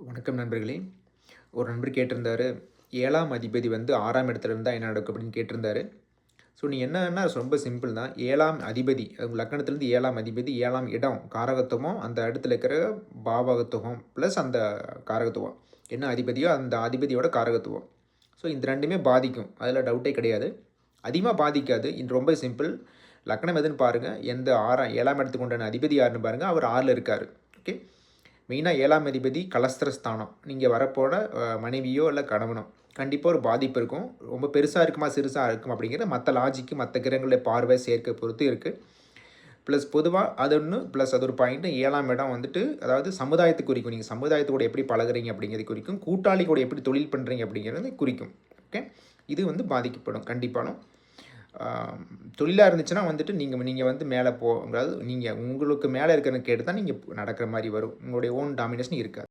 வணக்கம் நண்பர்களே. ஒரு நண்பர் கேட்டிருந்தாரு, 7ஆம் அதிபதி வந்து 6ஆம் இடத்துல இருந்தா என்ன நடக்கும் அப்படின்னு கேட்டிருந்தாரு. ஸோ நீ என்னன்னா ரொம்ப சிம்பிள் தான். 7ஆம் அதிபதி உங்க லக்னத்திலேருந்து 7ஆம் அதிபதி 7ஆம் இடம் காரகத்துவம், அந்த இடத்துல இருக்கிற பாவகத்துவம் ப்ளஸ் அந்த காரகத்துவம். என்ன அதிபதியோ அந்த அதிபதியோட காரகத்துவம். ஸோ இந்த 2மே பாதிக்கும். அதில டவுட்டே கிடையாது. அதிகமா பாதிக்காது. இது ரொம்ப சிம்பிள். லக்னம் எதுன்னு பாருங்க. எந்த 7ஆம் இடத்துக்கு உண்டான அதிபதி யாருன்னு பாருங்க. அவர் 6ல இருக்காரு. ஓகே. மெயினா 7ஆம் அதிபதி கலஸ்திரஸ்தானம். நீங்க வரப்போற மனைவியோ இல்ல கணவனோ கண்டிப்பா ஒரு பாதிப்பு இருக்கும். ரொம்ப பெருசா இருக்குமா, சிறுசா இருக்குமா அப்படிங்கிறது மத்த லாஜிக், மத்த கிரகங்களுடைய பார்வை, சேர்க்கை பொறுத்து இருக்கு. பிளஸ் பொதுவா அது ஒண்ணு, பிளஸ் அது ஒரு பாயிண்ட். 7ஆம் இடம் வந்துட்டு அதாவது சமுதாயத்தை குறிக்கும். நீங்க சமுதாயத்து கூட எப்படி பழகுறீங்க அப்படிங்கிறதை குறிக்கும். கூட்டாளி கூட எப்படி தொழில் பண்றீங்க அப்படிங்கிறதை குறிக்கும். ஓகே. இது வந்து பாதிக்கப்படும் கண்டிப்பாலும். தொழிலா இருந்துச்சுன்னா வந்துட்டு நீங்க நீங்க வந்து மேல அதாவது நீங்க உங்களுக்கு மேல இருக்கிறத கேட்டு தான் நீங்க நடக்கிற மாரி வரும். உங்களுடைய ஓன் டாமினேஷன் இருக்காது.